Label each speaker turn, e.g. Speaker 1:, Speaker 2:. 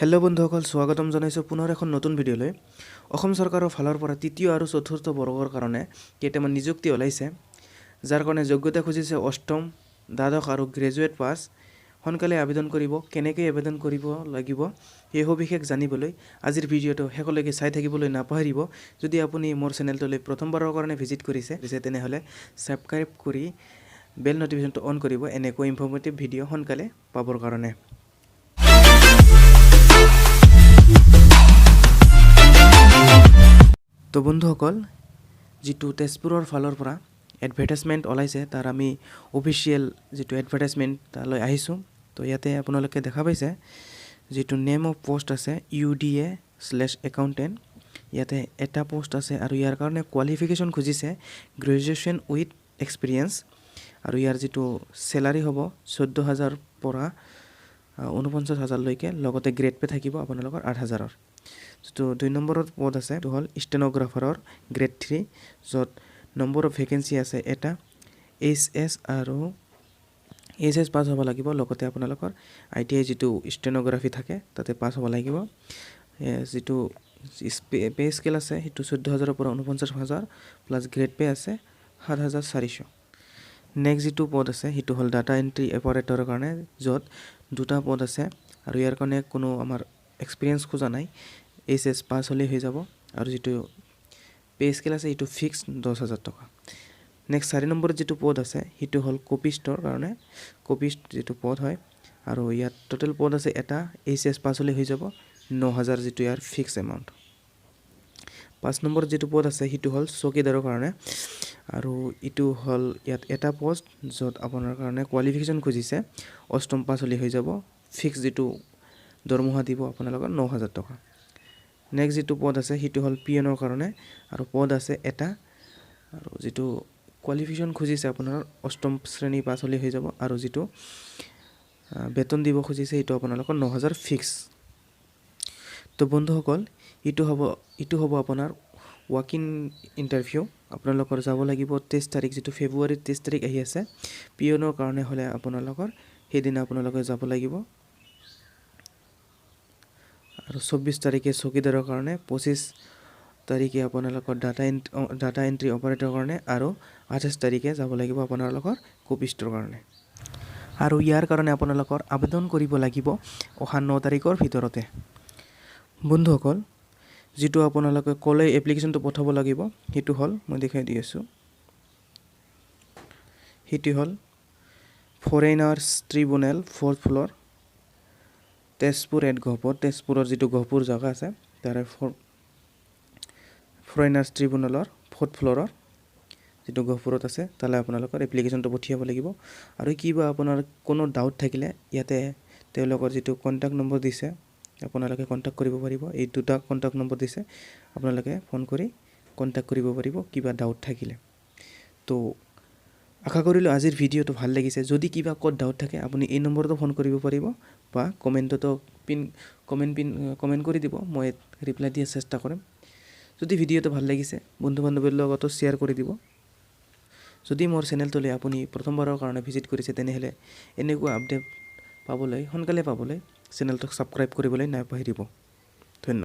Speaker 1: Hello' বন্ধুসকল, স্বাগতম জনাইছোঁ পুনৰ এখন নতুন ভিডিঅ'লৈ। অসম চৰকাৰৰ ফালৰ পৰা তৃতীয় আৰু চতুৰ্থ বৰ্গৰ কাৰণে কেইটামান নিযুক্তি ওলাইছে, যাৰ কাৰণে যোগ্যতা খুজিছে অষ্টম, দ্বাদশ আৰু গ্ৰেজুৱেট পাছ। সোনকালে আবেদন কৰিব। কেনেকৈ আবেদন কৰিব লাগিব সেই সবিশেষ জানিবলৈ আজিৰ ভিডিঅ'টো শেষলৈকে চাই থাকিবলৈ নাপাহৰিব। যদি আপুনি মোৰ চেনেলটোলৈ প্ৰথমবাৰৰ কাৰণে ভিজিট কৰিছে তেনেহ'লে ছাবস্ক্ৰাইব কৰি বেল নটিফিকেশ্যনটো অন কৰিব এনেকৈ ইনফৰ্মেটিভ ভিডিঅ' সোনকালে পাবৰ কাৰণে। তো বন্ধুসকল, যিটো তেজপুৰৰ ফালৰ পৰা এডভাৰটাইজমেণ্ট ওলাইছে তাৰ আমি অফিচিয়েল যিটো এডভাৰটাইজমেণ্ট তালৈ আহিছোঁ। তো ইয়াতে আপোনালোকে দেখা পাইছে যিটো নেম অফ পোষ্ট আছে UDA/একাউণ্টেণ্ট। ইয়াতে এটা পোষ্ট আছে আৰু ইয়াৰ কাৰণে কোৱালিফিকেশ্যন খুজিছে গ্ৰেজুৱেশ্যন উইথ এক্সপিৰিয়েঞ্চ, আৰু ইয়াৰ যিটো চেলাৰী হ'ব 14,000 পৰা 49,000লৈকে, লগতে গ্ৰেড পে থাকিব আপোনালোকৰ 8,000। যিটো 2 নম্বৰত পদ আছে সেইটো হ'ল ষ্টেন'গ্ৰাফাৰৰ গ্ৰেড 3, য'ত নম্বৰ অফ ভেকেঞ্চি আছে এটা। HS আৰু HS পাছ হ'ব লাগিব, লগতে আপোনালোকৰ ITI যিটো ষ্টেন'গ্ৰাফি থাকে তাতে পাছ হ'ব লাগিব। যিটো পে স্কেল আছে সেইটো 14,000 পৰা 49,000 প্লাছ গ্ৰেড পে আছে 7,400। নেক্সট যিটো পদ আছে সেইটো হ'ল ডাটা এণ্ট্ৰি অপাৰেটৰৰ কাৰণে, য'ত 2টা পদ আছে আৰু ইয়াৰ কাৰণে কোনো আমাৰ এক্সপিৰিয়েঞ্চ খোজা নাই, HS পাছ হ'লেই হৈ যাব। আৰু যিটো পে স্কেল আছে সেইটো ফিক্সড 10,000 টকা। নেক্সট 4 নম্বৰত যিটো পদ আছে সেইটো হ'ল কপিষ্টৰ কাৰণে, কপিষ্ট যিটো পদ হয়, আৰু ইয়াত টোটেল পদ আছে এটা, HS পাছ হ'লেই হৈ যাব 9,000 যিটো ইয়াৰ ফিক্স এমাউণ্ট। 5 নম্বৰত যিটো পদ আছে সেইটো হ'ল চকীদাৰৰ কাৰণে, আৰু এইটো হ'ল ইয়াত এটা পষ্ট য'ত আপোনাৰ কাৰণে কোৱালিফিকেশ্যন খুজিছে অষ্টম পাছ হ'লেই হৈ যাব। ফিক্স যিটো দৰমহা দিব আপোনালোকৰ 9,000 টকা। নেক্সট যিটো পদ আছে সেইটো হ'ল পিয়নৰ কাৰণে, আৰু পদ আছে এটা, আৰু যিটো কোৱালিফিকেশ্যন খুজিছে আপোনাৰ অষ্টম শ্ৰেণী পাছ হ'লেই হৈ যাব, আৰু যিটো বেতন দিব খুজিছে সেইটো আপোনালোকৰ 9,000 ফিক্স। তো বন্ধুসকল, এইটো হ'ব আপোনাৰ ৱাক ইন ইণ্টাৰভিউ। আপোনালোকৰ যাব লাগিব 23 তাৰিখ, যিটো ফেব্ৰুৱাৰীৰ 23 তাৰিখ আহি আছে। পিয়নৰ কাৰণে হ'লে আপোনালোকৰ সেইদিনা আপোনালোকে যাব লাগিব, আৰু 24 তাৰিখে চকীদাৰৰ কাৰণে, 25 তাৰিখে আপোনালোকৰ ডাটা এণ্ট্ৰি অপাৰেটৰৰ কাৰণে, আৰু 28 তাৰিখে যাব লাগিব আপোনালোকৰ কপিষ্টৰ কাৰণে। আৰু ইয়াৰ কাৰণে আপোনালোকৰ আবেদন কৰিব লাগিব অহা 9 তাৰিখৰ ভিতৰতে। বন্ধুসকল, যিটো আপোনালোকে ক'লে এপ্লিকেশ্যনটো পঠাব লাগিব সেইটো হ'ল, মই দেখাই দি আছোঁ, সেইটো হ'ল foreigners tribunal 4th floor, Tezpur @Gohpur. তেজপুৰৰ যিটো গহপুৰ জেগা আছে তাৰে ফৰেইনাৰ্ছ ট্ৰিব্যুনেলৰ 4th ফ্ল'ৰৰ যিটো গহপুৰত আছে তালৈ আপোনালোকৰ এপ্লিকেশ্যনটো পঠিয়াব লাগিব। আৰু কিবা আপোনাৰ কোনো ডাউট থাকিলে ইয়াতে তেওঁলোকৰ যিটো কণ্টেক্ট নম্বৰ দিছে আপোনালোকে কণ্টেক্ট কৰিব পাৰিব। এই 2টা কণ্টেক্ট নম্বৰ দিছে, আপোনালোকে ফোন কৰি কণ্টেক্ট কৰিব পাৰিব কিবা ডাউট থাকিলে। তো আশা কৰিলোঁ আজিৰ ভিডিঅ'টো ভাল লাগিছে। যদি কিবা ক'ত ডাউট থাকে আপুনি এই নম্বৰতো ফোন কৰিব পাৰিব, বা কমেণ্ট কৰি দিব, মই ৰিপ্লাই দিয়াৰ চেষ্টা কৰিম। যদি ভিডিঅ'টো ভাল লাগিছে বন্ধু বান্ধৱীৰ লগতো শ্বেয়াৰ কৰি দিব। যদি মোৰ চেনেলটোলৈ আপুনি প্ৰথমবাৰৰ কাৰণে ভিজিট কৰিছে তেনেহ'লে এনেকুৱা আপডেট পাবলৈ, সোনকালে পাবলৈ চেনেলটোক ছাবস্ক্ৰাইব কৰিবলৈ নাপাহৰিব।